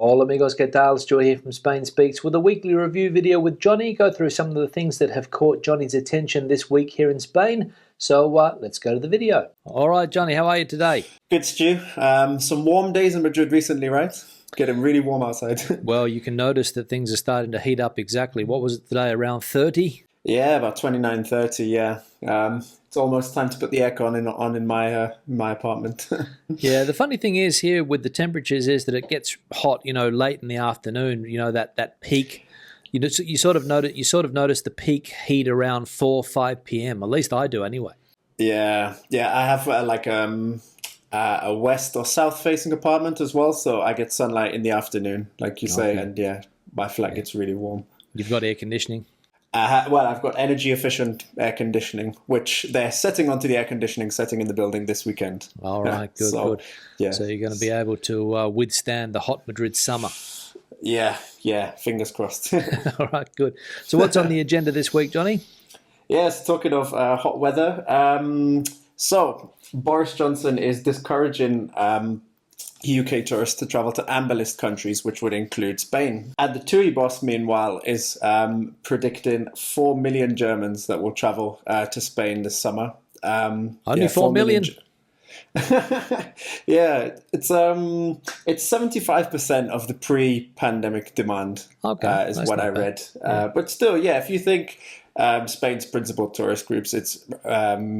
Hola amigos, ¿qué tal? It's Joy here from Spain Speaks with a weekly review video with Johnny. Go through some of the things that have caught Johnny's attention this week here in Spain. So let's go to the video. All right, Johnny, how are you today? Good, Stu. Some warm days in Madrid recently, right? Getting really warm outside. Well, you can notice that things are starting to heat up exactly. What was it today, around 30? Yeah, about 29, 30, yeah. It's almost time to put the aircon on in my apartment. Yeah, the funny thing is here with the temperatures is that it gets hot, late in the afternoon, that peak. You sort of notice the peak heat around 4 or 5 p.m. At least I do anyway. Yeah. I have a west or south facing apartment as well, so I get sunlight in the afternoon, like you say, and yeah, my flat gets really warm. You've got air conditioning? I've got energy efficient air conditioning, which they're setting onto the air conditioning setting in the building this weekend. All right, good, good. Yeah. So you're going to be able to withstand the hot Madrid summer. Yeah, fingers crossed. All right, good. So what's on the agenda this week, Johnny? Yes, talking of hot weather. So Boris Johnson is discouraging UK tourists to travel to amber list countries, which would include Spain. And the TUI boss, meanwhile, is predicting 4 million Germans that will travel to Spain this summer. Only 4 million? Yeah, it's 75% of the pre-pandemic demand. Okay, is what I read. But still, yeah, if you think Spain's principal tourist groups, it's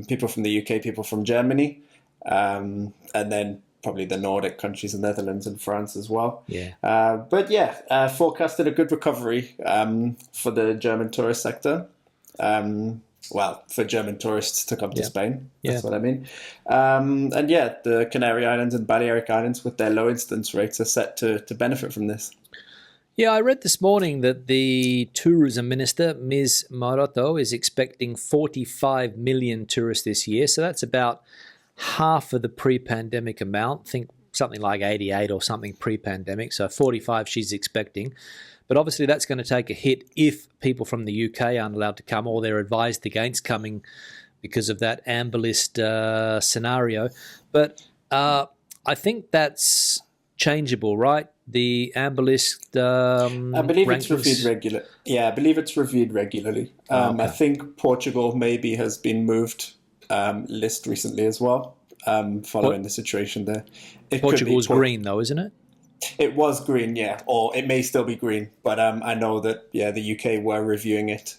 people from the UK, people from Germany, and then probably the Nordic countries, the Netherlands and France as well. Yeah. But yeah, forecasted a good recovery for the German tourist sector. Well, for German tourists to come to Spain. That's what I mean. And yeah, the Canary Islands and Balearic Islands with their low incidence rates are set to benefit from this. Yeah, I read this morning that the tourism minister, Ms. Maroto, is expecting 45 million tourists this year. So that's about half of the pre-pandemic amount. I think something like 88 or something pre-pandemic. So 45 she's expecting. But obviously that's going to take a hit if people from the UK aren't allowed to come, or they're advised against coming because of that amber list scenario. But I think that's changeable, right? The amber list I believe rankings. It's reviewed regularly. Yeah, I believe it's reviewed regularly. Okay. I think Portugal maybe has been moved list recently as well, following the situation there. Portugal's green though, isn't it? It was green, yeah, or it may still be green, but I know that the UK were reviewing it,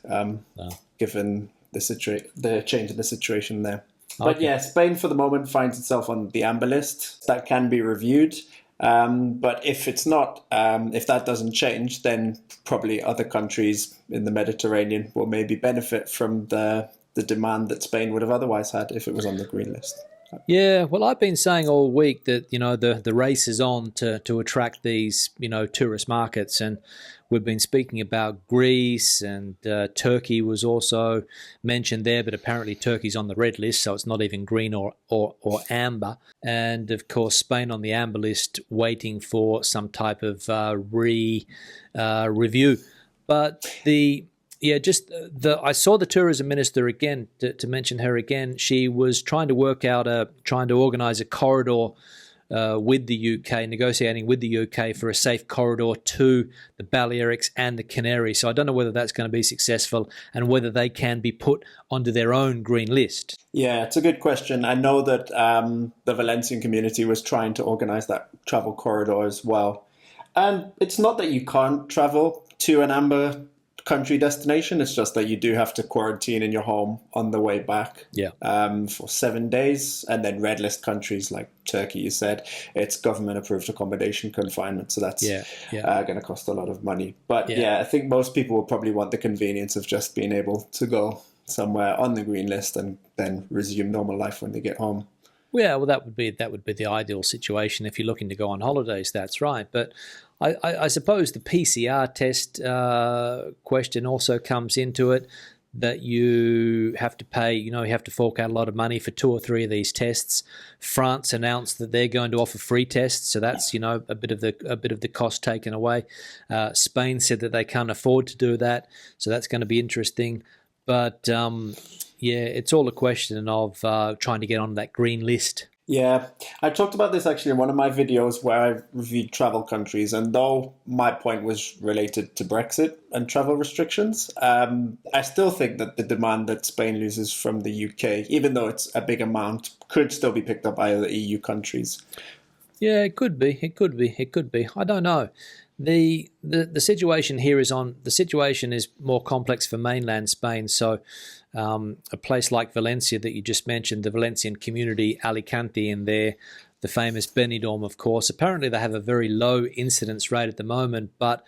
given the change in the situation there. Okay. But yeah, Spain for the moment finds itself on the amber list. That can be reviewed, but if it's not, if that doesn't change, then probably other countries in the Mediterranean will maybe benefit from the demand that Spain would have otherwise had if it was on the green list. Yeah, well, I've been saying all week that, the race is on to attract these, tourist markets. And we've been speaking about Greece, and Turkey was also mentioned there, but apparently Turkey's on the red list, so it's not even green or amber. And, of course, Spain on the amber list waiting for some type of review. But I saw the tourism minister again, to mention her again. She was trying to organise a corridor with the UK, negotiating with the UK for a safe corridor to the Balearics and the Canaries. So I don't know whether that's going to be successful and whether they can be put onto their own green list. Yeah, it's a good question. I know that the Valencian community was trying to organise that travel corridor as well. And it's not that you can't travel to an amber country destination. It's just that you do have to quarantine in your home on the way back for 7 days. And then red list countries like Turkey, you said, it's government approved accommodation confinement. So that's going to cost a lot of money. But I think most people will probably want the convenience of just being able to go somewhere on the green list and then resume normal life when they get home. Yeah, well, that would be the ideal situation if you're looking to go on holidays. That's right. But I suppose the PCR test question also comes into it, that you have to pay, you have to fork out a lot of money for 2 or 3 of these tests. France announced that they're going to offer free tests, so that's a bit of the cost taken away. Spain said that they can't afford to do that, so that's going to be interesting. But it's all a question of trying to get on that green list. Yeah, I talked about this actually in one of my videos where I reviewed travel countries, and though my point was related to Brexit and travel restrictions, I still think that the demand that Spain loses from the UK, even though it's a big amount, could still be picked up by other EU countries. Yeah, it could be. It could be. It could be. I don't know. The situation here is on the situation is more complex for mainland Spain. So, a place like Valencia that you just mentioned, the Valencian community, Alicante, and there, the famous Benidorm, of course. Apparently, they have a very low incidence rate at the moment, but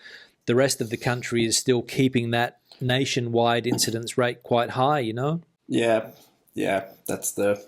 the rest of the country is still keeping that nationwide incidence rate quite high. You know. Yeah, yeah, that's the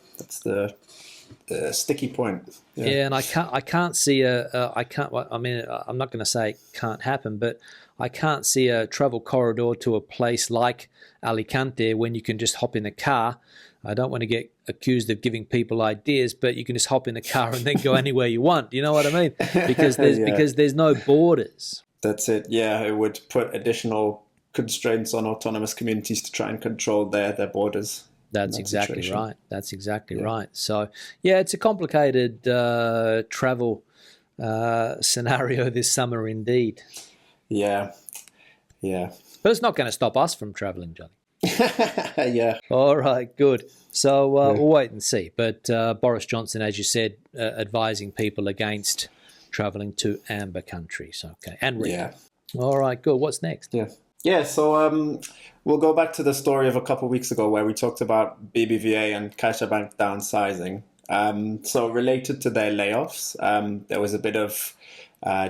sticky point. Yeah. Yeah, and I can't see I can't. I mean, I'm not going to say it can't happen, but I can't see a travel corridor to a place like Alicante when you can just hop in a car. I don't want to get accused of giving people ideas, but you can just hop in the car and then go anywhere you want. You know what I mean? Because there's no borders. That's it. Yeah, it would put additional constraints on autonomous communities to try and control their borders. That's exactly right. That's exactly right. So, yeah, it's a complicated travel scenario this summer indeed. Yeah, yeah. But it's not going to stop us from traveling, Johnny. Yeah. All right, good. So we'll wait and see. But Boris Johnson, as you said, advising people against traveling to amber countries. Okay, and red. Yeah. All right, good. What's next? Yeah. Yeah, so we'll go back to the story of a couple of weeks ago where we talked about BBVA and CaixaBank downsizing. So related to their layoffs, there was a bit of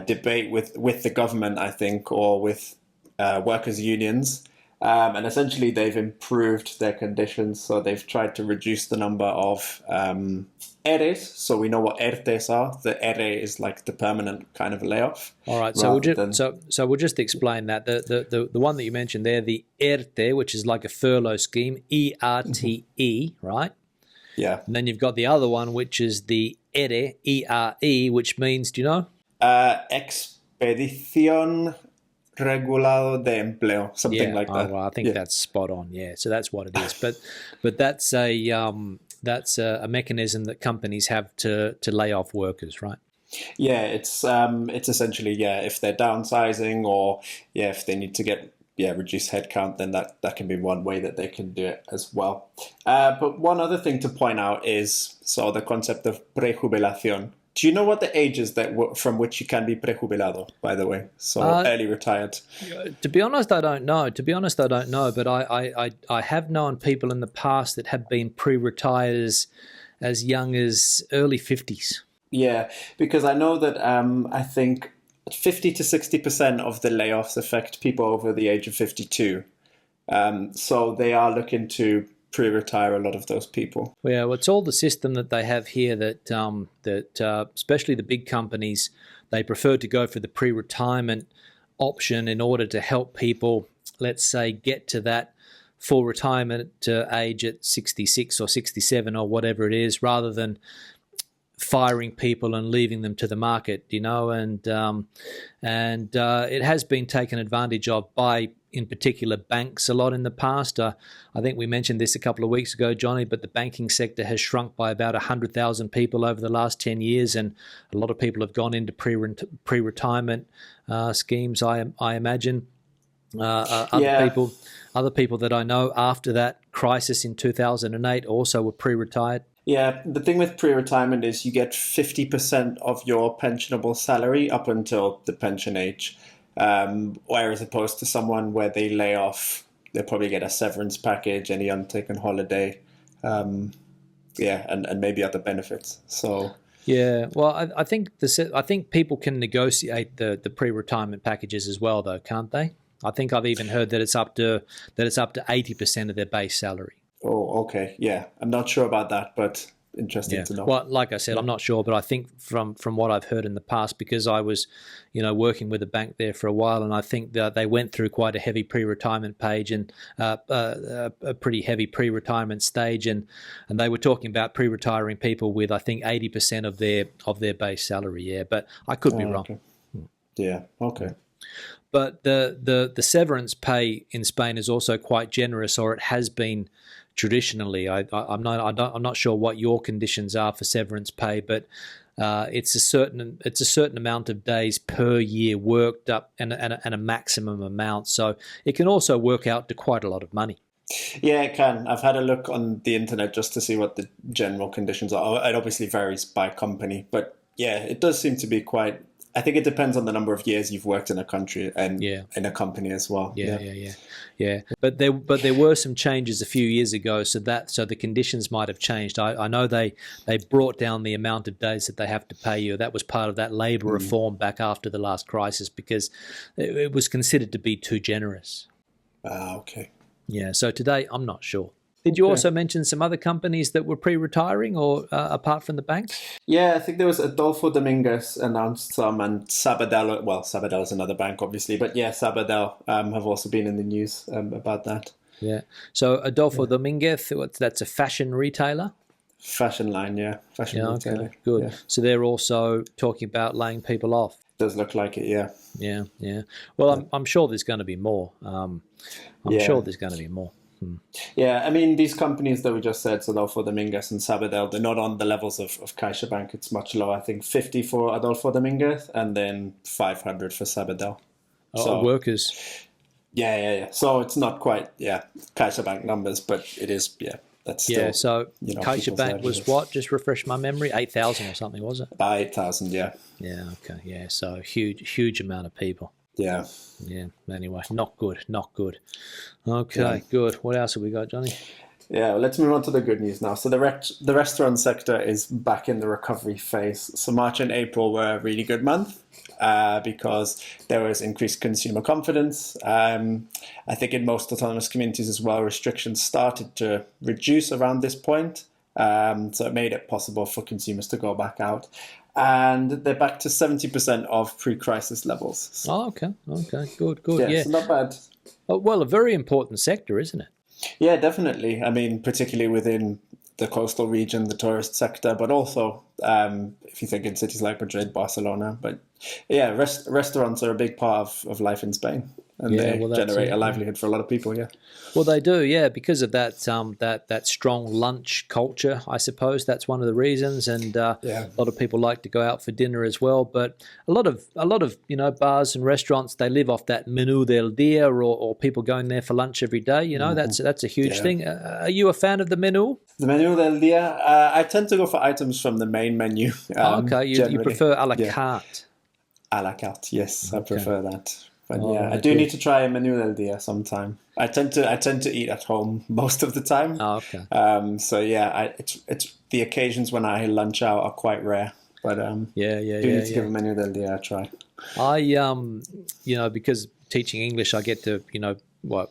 debate with the government, I think, or with workers' unions. And essentially they've improved their conditions. So they've tried to reduce the number of EREs. So we know what ERTEs are. The ERE is like the permanent kind of layoff. All right. So we'll just explain that. The one that you mentioned there, the ERTE, which is like a furlough scheme, ERTE, right? Yeah. And then you've got the other one, which is the ERE, ERE, which means, do you know? Expedición Regulado de Empleo, something like that. Well, I think that's spot on. Yeah, so that's what it is. But that's a mechanism that companies have to lay off workers, right? Yeah, it's essentially if they're downsizing or if they need to get reduce headcount, then that can be one way that they can do it as well. But one other thing to point out is the concept of prejubilación. Do you know what the age is from which you can be prejubilado, by the way? So early retired. To be honest, I don't know. But I have known people in the past that have been pre-retired as young as early 50s. Yeah, because I know that I think 50 to 60% of the layoffs affect people over the age of 52. So they are looking to pre-retire a lot of those people. Yeah, well, it's all the system that they have here that especially the big companies, they prefer to go for the pre-retirement option in order to help people, let's say, get to that full retirement age at 66 or 67 or whatever it is, rather than firing people and leaving them to the market, and it has been taken advantage of by, in particular, banks a lot in the past. I think we mentioned this a couple of weeks ago, Johnny, but the banking sector has shrunk by about 100,000 people over the last 10 years, and a lot of people have gone into pre-retirement schemes, I imagine. Other people that I know after that crisis in 2008 also were pre-retired. Yeah, the thing with pre-retirement is you get 50% of your pensionable salary up until the pension age. Whereas opposed to someone where they lay off, they probably get a severance package, any untaken holiday, and maybe other benefits. So yeah, well, I think people can negotiate the pre-retirement packages as well, though, can't they? I think I've even heard that it's up to 80% of their base salary. Oh, okay. Yeah, I'm not sure about that, but interesting to know. Well, like I said, I'm not sure, but I think from what I've heard in the past, because I was, working with a bank there for a while, and I think that they went through quite a heavy pre-retirement page and a pretty heavy pre-retirement stage, and they were talking about pre-retiring people with, I think, 80% of their base salary. Yeah, but I could be wrong. Okay. Yeah. Okay. But the severance pay in Spain is also quite generous, or it has been traditionally. I'm not sure what your conditions are for severance pay, but it's a certain amount of days per year worked up and a maximum amount. So it can also work out to quite a lot of money. Yeah, it can. I've had a look on the internet just to see what the general conditions are. It obviously varies by company, but yeah, it does seem to be quite. I think it depends on the number of years you've worked in a country and in a company as well. Yeah. But there were some changes a few years ago, so the conditions might have changed. I know they brought down the amount of days that they have to pay you. That was part of that labour reform back after the last crisis, because it was considered to be too generous. Okay. Yeah. So today, I'm not sure. Did you also mention some other companies that were pre-retiring, or apart from the banks? Yeah, I think there was Adolfo Dominguez announced some, and Sabadell. Well, Sabadell is another bank, obviously, but yeah, Sabadell have also been in the news about that. Yeah. So Adolfo Dominguez, that's a fashion retailer? Fashion line, yeah. Fashion retailer. Okay, good. Yeah. So they're also talking about laying people off. Does look like it, yeah. Yeah. Well, I'm sure there's going to be more. I'm sure there's going to be more. Yeah, I mean, these companies that we just said, Adolfo Dominguez and Sabadell, they're not on the levels of CaixaBank. It's much lower. I think 50 for Adolfo Dominguez and then 500 for Sabadell. So workers. Yeah. So it's not quite, CaixaBank numbers, but it is, that's still. Yeah, so CaixaBank was what? Just refresh my memory. 8,000 or something, was it? About 8,000, yeah. Yeah, okay. Yeah, so huge amount of people. Yeah. Yeah, anyway, not good. Okay, good. What else have we got, Johnny? Yeah, well, let's move on to the good news now. So the restaurant sector is back in the recovery phase. So March and April were a really good month because there was increased consumer confidence. I think in most autonomous communities as well, restrictions started to reduce around this point. So it made it possible for consumers to go back out. And they're back to 70% of pre-crisis levels. So, okay, good. Yeah, so not bad. Well, a very important sector, isn't it? Yeah, definitely. I mean, particularly within the coastal region, the tourist sector, but also if you think in cities like Madrid, Barcelona. But yeah, restaurants are a big part of life in Spain, and they generate a livelihood for a lot of people. Yeah. Well, they do, yeah, because of that that strong lunch culture, I suppose. That's one of the reasons, and a lot of people like to go out for dinner as well. But a lot of bars and restaurants, they live off that menú del día, or people going there for lunch every day. That's a huge thing. Are you a fan of the menú? The menú del día. I tend to go for items from the main menu. Okay, you prefer a la carte. A la carte, yes, I prefer that. But I do need to try a menú del día sometime. I tend to eat at home most of the time. Okay. So yeah, it's the occasions when I lunch out are quite rare. But do need to give a menú del día a try. I because teaching English, I get to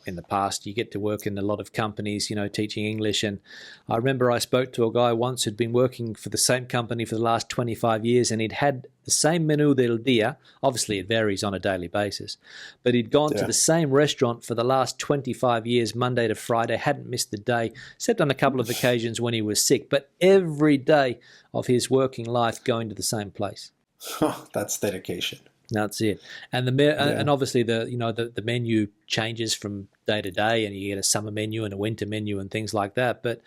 in the past, you get to work in a lot of companies, teaching English. And I remember I spoke to a guy once who'd been working for the same company for the last 25 years, and he'd had the same menú del día. Obviously, it varies on a daily basis. But he'd gone to the same restaurant for the last 25 years, Monday to Friday, hadn't missed a day, except on a couple of occasions when he was sick. But every day of his working life going to the same place. That's dedication. That's it, and and obviously the menu changes from day to day, and you get a summer menu and a winter menu and things like that. But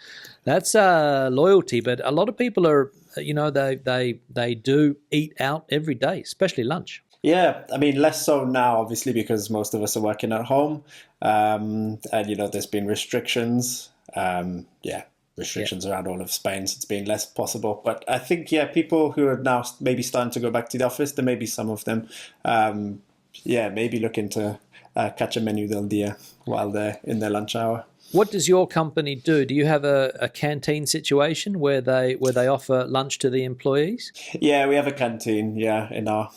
that's loyalty. But a lot of people are, they do eat out every day, especially lunch. Yeah, I mean less so now, obviously, because most of us are working at home, and there's been restrictions. Restrictions around all of Spain, so it's been less possible. But I think, people who are now maybe starting to go back to the office, there may be some of them, maybe looking to catch a menú del día while they're in their lunch hour. What does your company do? Do you have a canteen situation where they offer lunch to the employees? Yeah, we have a canteen, in our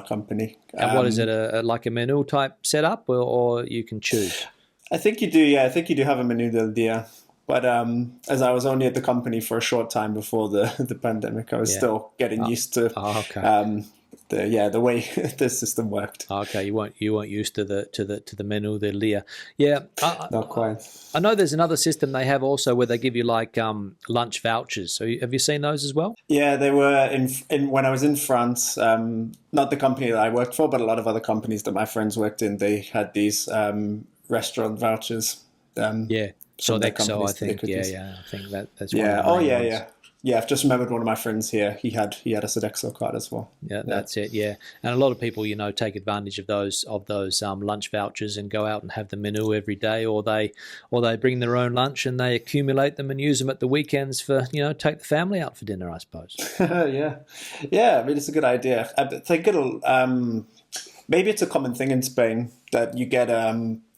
company. And what is it, like a menu type setup, or you can choose? I think you do, I think you do have a menú del día. But as I was only at the company for a short time before the pandemic, I was still getting used to the way the system worked. Okay, you weren't used to the menú del día. Yeah, not quite. I know there's another system they have also where they give you like lunch vouchers. So have you seen those as well? Yeah, they were in when I was in France. Not the company that I worked for, but a lot of other companies that my friends worked in. They had these restaurant vouchers. from their Sodexo, companies I that they think. could use. I think that's one Yeah. of the Oh, main yeah, ones. yeah. Yeah, I've just remembered one of my friends here. He had a Sodexo card as well. Yeah, that's it. Yeah, and a lot of people, take advantage of those lunch vouchers and go out and have the menu every day, or they bring their own lunch and they accumulate them and use them at the weekends for take the family out for dinner, I suppose. Yeah, yeah. I mean, it's a good idea. I think it'll. Maybe it's a common thing in Spain that you get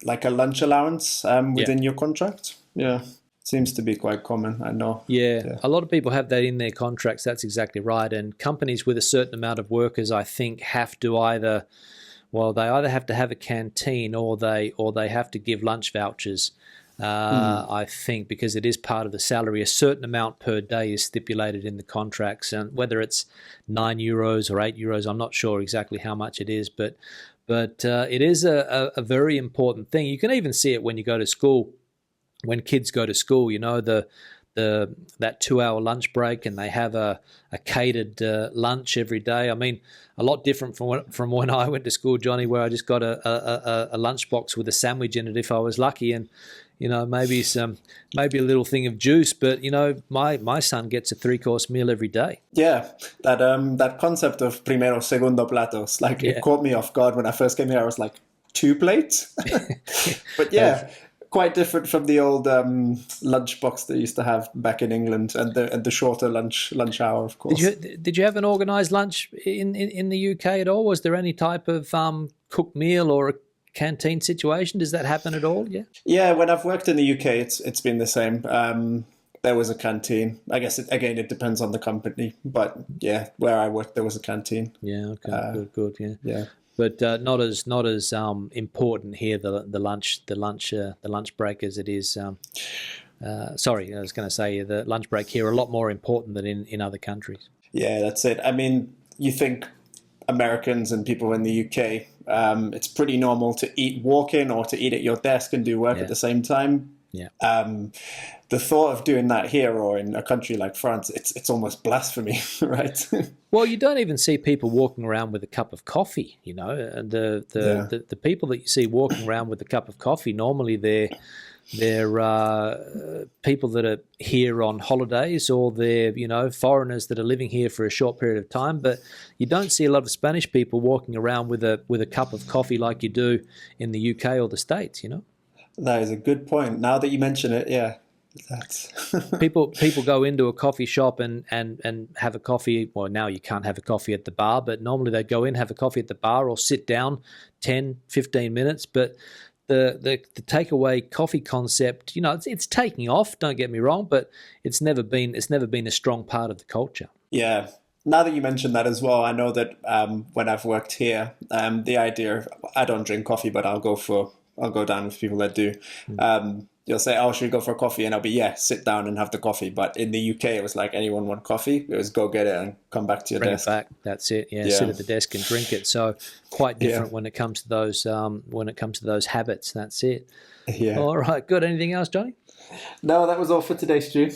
like a lunch allowance within your contract. Yeah, seems to be quite common. I know. Yeah, a lot of people have that in their contracts. That's exactly right. And companies with a certain amount of workers, I think, have to either have to have a canteen or they have to give lunch vouchers. I think because it is part of the salary, a certain amount per day is stipulated in the contracts, and whether it's €9 or €8, I'm not sure exactly how much it is, but it is a very important thing. You can even see it when you go to school. When kids go to school, that 2-hour lunch break, and they have a catered lunch every day. I mean, a lot different from when I went to school, Johnny, where I just got a lunchbox with a sandwich in it if I was lucky, and maybe a little thing of juice. But my son gets a 3-course meal every day. Yeah, that concept of primero, segundo platos, like it caught me off guard when I first came here. I was like, 2 plates? But yeah. Quite different from the old lunchbox that used to have back in England, and the shorter lunch hour, of course. Did you have an organised lunch in the UK at all? Was there any type of cooked meal or a canteen situation? Does that happen at all? Yeah. Yeah, when I've worked in the UK, it's been the same. There was a canteen. I guess it depends on the company, but yeah, where I worked there was a canteen. Yeah. Okay. Good. Yeah. Yeah. But not as important here the lunch break as it is. Sorry, I was going to say the lunch break here a lot more important than in other countries. Yeah, that's it. I mean, you think Americans and people in the UK, it's pretty normal to eat walk-in or to eat at your desk and do work at the same time. Yeah. The thought of doing that here or in a country like France, it's almost blasphemy, right? Well, you don't even see people walking around with a cup of coffee, and the people that you see walking around with a cup of coffee, normally they're people that are here on holidays, or they're foreigners that are living here for a short period of time. But you don't see a lot of Spanish people walking around with a cup of coffee like you do in the UK or the States. That is a good point. Now that you mention it, yeah. That's people go into a coffee shop and have a coffee. Well, now you can't have a coffee at the bar, but normally they go in, have a coffee at the bar, or sit down 10, 15 minutes. But the takeaway coffee concept, it's taking off. Don't get me wrong, but it's never been a strong part of the culture. Yeah. Now that you mentioned that as well, I know that when I've worked here, the idea of I don't drink coffee, but I'll go down with people that do. You'll say, "Oh, should we go for a coffee?" And I'll be, sit down and have the coffee. But in the UK, it was like, anyone want coffee? It was go get it and come back to your desk. Bring it back. That's it. Yeah, sit at the desk and drink it. So quite different when it comes to those habits. That's it. Yeah. All right. Good. Anything else, Johnny? No, that was all for today, Stu.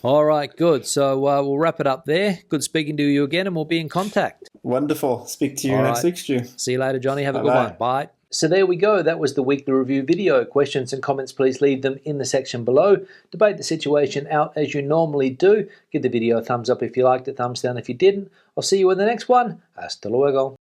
All right. Good. So we'll wrap it up there. Good speaking to you again, and we'll be in contact. Wonderful. Speak to you next week, Stu. See you later, Johnny. Have a good one. Bye. So there we go. That was the weekly review video. Questions and comments, please leave them in the section below. Debate the situation out as you normally do. Give the video a thumbs up if you liked it, thumbs down if you didn't. I'll see you in the next one. Hasta luego.